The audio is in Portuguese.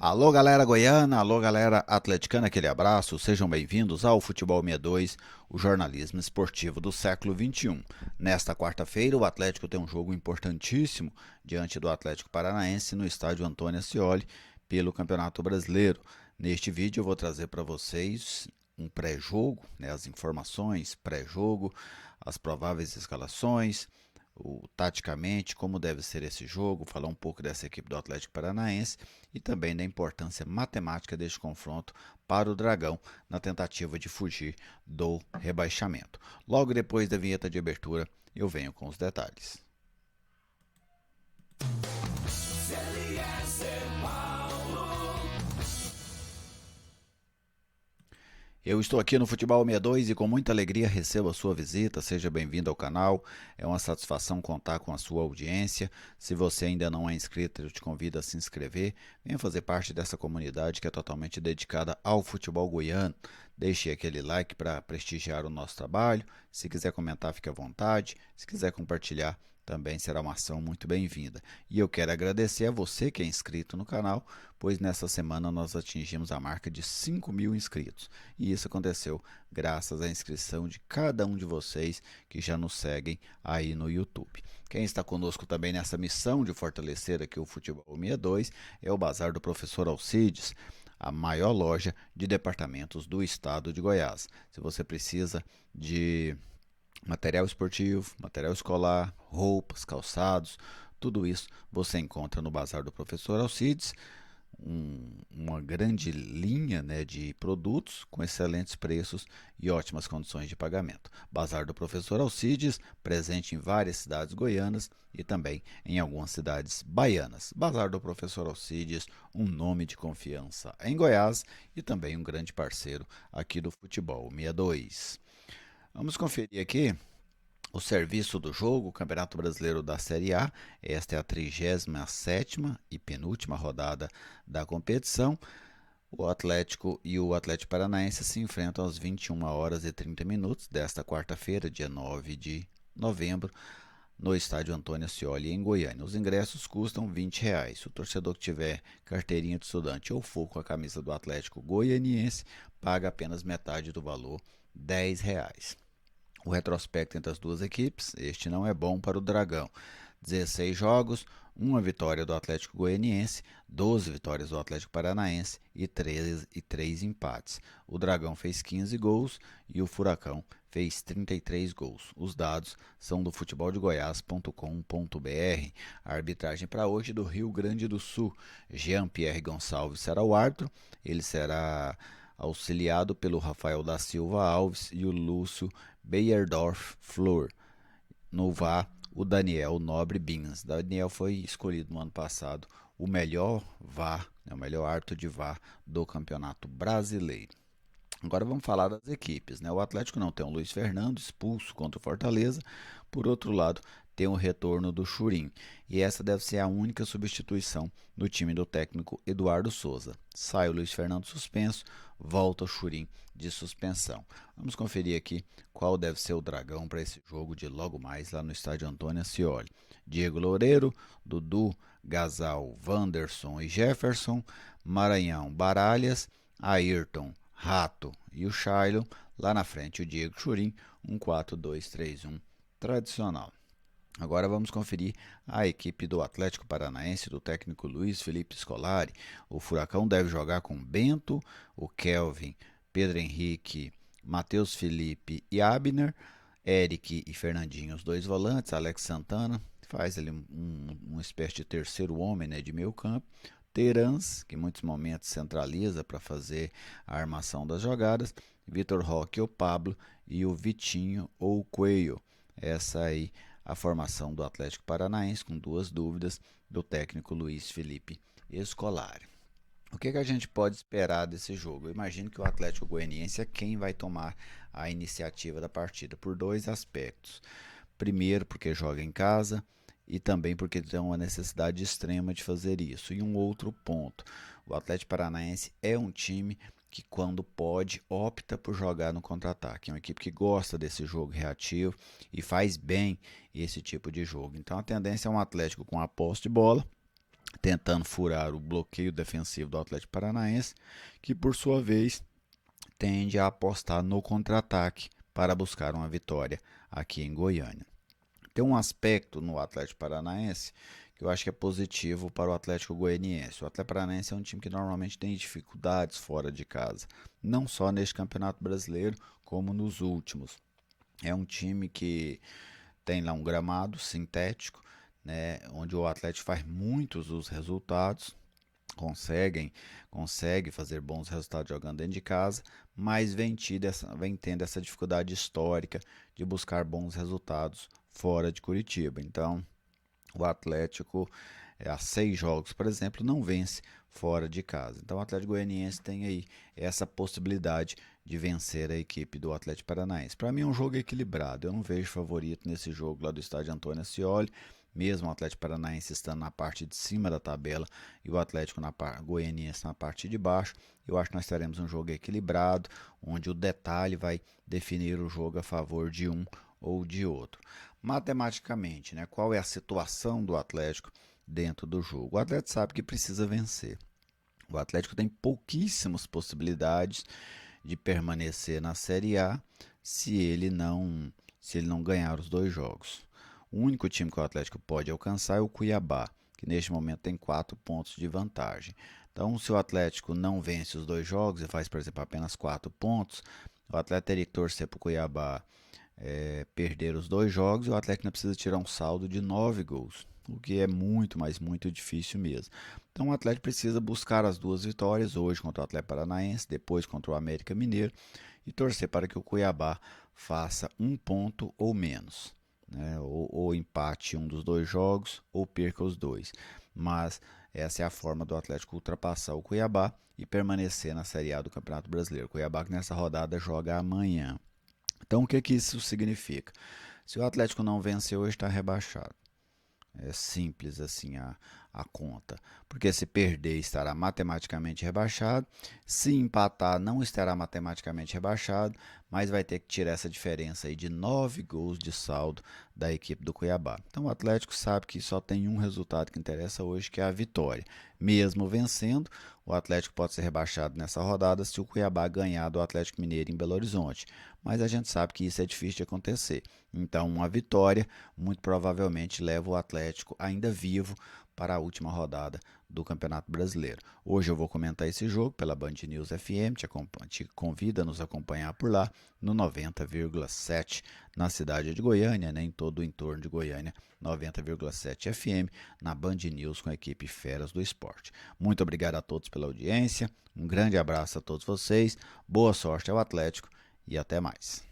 Alô galera goiana, alô galera atleticana, aquele abraço, sejam bem-vindos ao Futebol 62, o jornalismo esportivo do século XXI. Nesta quarta-feira, o Atlético tem um jogo importantíssimo diante do Atlético Paranaense no estádio Antônio Ascioli pelo Campeonato Brasileiro. Neste vídeo eu vou trazer para vocês um pré-jogo, as informações pré-jogo, as prováveis escalações, taticamente, como deve ser esse jogo, falar um pouco dessa equipe do Atlético Paranaense e também da importância matemática deste confronto para o Dragão na tentativa de fugir do rebaixamento. Logo depois da vinheta de abertura, eu venho com os detalhes. Eu estou aqui no Futebol 62 e com muita alegria recebo a sua visita. Seja bem-vindo ao canal. É uma satisfação contar com a sua audiência. Se você ainda não é inscrito, eu te convido a se inscrever. Venha fazer parte dessa comunidade que é totalmente dedicada ao futebol goiano. Deixe aquele like para prestigiar o nosso trabalho. Se quiser comentar, fique à vontade. Se quiser compartilhar, também será uma ação muito bem-vinda. E eu quero agradecer a você que é inscrito no canal, pois nessa semana nós atingimos a marca de 5.000 inscritos. E isso aconteceu graças à inscrição de cada um de vocês que já nos seguem aí no YouTube. Quem está conosco também nessa missão de fortalecer aqui o Futebol 62 é o Bazar do Professor Alcides, a maior loja de departamentos do estado de Goiás. Se você precisa de material esportivo, material escolar, roupas, calçados, tudo isso você encontra no Bazar do Professor Alcides, uma grande linha, de produtos com excelentes preços e ótimas condições de pagamento. Bazar do Professor Alcides, presente em várias cidades goianas e também em algumas cidades baianas. Bazar do Professor Alcides, um nome de confiança em Goiás e também um grande parceiro aqui do Futebol 62. Vamos conferir aqui o serviço do jogo, o Campeonato Brasileiro da Série A. Esta é a 37ª e penúltima rodada da competição. O Atlético e o Atlético Paranaense se enfrentam às 21 horas e 30 minutos desta quarta-feira, dia 9 de novembro, no estádio Antônio Ascioli, em Goiânia. Os ingressos custam R$ 20. O torcedor que tiver carteirinha de estudante ou for com a camisa do Atlético Goianiense paga apenas metade do valor, R$ 10. O retrospecto entre as duas equipes, este não é bom para o Dragão. 16 jogos, uma vitória do Atlético Goianiense, 12 vitórias do Atlético Paranaense e 3 empates. O Dragão fez 15 gols e o Furacão fez 33 gols. Os dados são do futeboldegoias.com.br. A arbitragem para hoje do Rio Grande do Sul. Jean-Pierre Gonçalves será o árbitro, ele será auxiliado pelo Rafael da Silva Alves e o Lúcio Beyerdorf Flor. No VAR, o Daniel Nobre Bins. Daniel foi escolhido no ano passado o melhor VAR, o melhor árbitro de VAR do Campeonato Brasileiro. Agora vamos falar das equipes. O Atlético não tem o Luiz Fernando, expulso contra o Fortaleza. Por outro lado, tem o retorno do Churin. E essa deve ser a única substituição no time do técnico Eduardo Souza. Sai o Luiz Fernando suspenso, volta o Churin de suspensão. Vamos conferir aqui qual deve ser o Dragão para esse jogo de logo mais lá no estádio Antônio Ascioli. Diego Loureiro, Dudu, Gasal, Wanderson e Jefferson, Maranhão, Baralhas, Ayrton, Rato e o Shailon. Lá na frente o Diego Churin, um 4-2-3-1 tradicional. Agora vamos conferir a equipe do Atlético Paranaense do técnico Luiz Felipe Scolari. O Furacão deve jogar com Bento, o Kelvin, Pedro Henrique, Matheus Felipe e Abner, Eric e Fernandinho, os dois volantes, Alex Santana, faz ali uma espécie de terceiro homem, de meio campo, Terans, que em muitos momentos centraliza para fazer a armação das jogadas, Vitor Roque ou Pablo e o Vitinho ou o Coelho. Essa aí a formação do Atlético Paranaense, com duas dúvidas do técnico Luiz Felipe Scolari. O que a gente pode esperar desse jogo? Eu imagino que o Atlético Goianiense é quem vai tomar a iniciativa da partida, por dois aspectos. Primeiro, porque joga em casa, e também porque tem uma necessidade extrema de fazer isso. E um outro ponto, o Atlético Paranaense é um time que, quando pode, opta por jogar no contra-ataque. É uma equipe que gosta desse jogo reativo e faz bem esse tipo de jogo. Então a tendência é um Atlético com a posse de bola, tentando furar o bloqueio defensivo do Atlético Paranaense, que por sua vez tende a apostar no contra-ataque para buscar uma vitória aqui em Goiânia. Tem um aspecto no Atlético Paranaense que eu acho que é positivo para o Atlético Goianiense. O Atlético Paranaense é um time que normalmente tem dificuldades fora de casa, não só neste Campeonato Brasileiro, como nos últimos. É um time que tem lá um gramado sintético, né, onde o Atlético faz muitos dos resultados, consegue fazer bons resultados jogando dentro de casa, mas vem tendo essa dificuldade histórica de buscar bons resultados fora de Curitiba. Então, o Atlético, há 6 jogos, por exemplo, não vence fora de casa. Então, o Atlético Goianiense tem aí essa possibilidade de vencer a equipe do Atlético Paranaense. Para mim, é um jogo equilibrado. Eu não vejo favorito nesse jogo lá do estádio Antônio Ascioli. Mesmo o Atlético Paranaense estando na parte de cima da tabela e o Atlético Goianiense na parte de baixo, eu acho que nós teremos um jogo equilibrado, onde o detalhe vai definir o jogo a favor de um ou de outro. Matematicamente, né, qual é a situação do Atlético dentro do jogo? O Atlético sabe que precisa vencer. O Atlético tem pouquíssimas possibilidades de permanecer na Série A se ele não ganhar os 2 jogos. O único time que o Atlético pode alcançar é o Cuiabá, que neste momento tem 4 pontos de vantagem. Então, se o Atlético não vence os 2 jogos e faz, por exemplo, apenas 4 pontos, o Atlético teria que torcer para o Cuiabá perder os 2 jogos e o Atlético ainda precisa tirar um saldo de 9 gols, o que é muito, mas muito difícil mesmo. Então o Atlético precisa buscar as 2 vitórias, hoje contra o Atlético Paranaense, depois contra o América Mineiro, e torcer para que o Cuiabá faça 1 ponto ou menos, né? Ou empate um dos 2 jogos, ou perca os 2. Mas essa é a forma do Atlético ultrapassar o Cuiabá e permanecer na Série A do Campeonato Brasileiro. O Cuiabá que nessa rodada joga amanhã. Então, o que que isso significa? Se o Atlético não venceu, hoje está rebaixado. É simples assim a conta. Porque se perder, estará matematicamente rebaixado. Se empatar, não estará matematicamente rebaixado, mas vai ter que tirar essa diferença aí de 9 gols de saldo da equipe do Cuiabá. Então o Atlético sabe que só tem um resultado que interessa hoje, que é a vitória. Mesmo vencendo, o Atlético pode ser rebaixado nessa rodada se o Cuiabá ganhar do Atlético Mineiro em Belo Horizonte. Mas a gente sabe que isso é difícil de acontecer. Então, uma vitória muito provavelmente leva o Atlético ainda vivo para a última rodada do Campeonato Brasileiro. Hoje eu vou comentar esse jogo pela Band News FM, te convida a nos acompanhar por lá no 90,7 na cidade de Goiânia, né, em todo o entorno de Goiânia, 90,7 FM na Band News com a equipe Feras do Esporte. Muito obrigado a todos pela audiência, um grande abraço a todos vocês, boa sorte ao Atlético e até mais.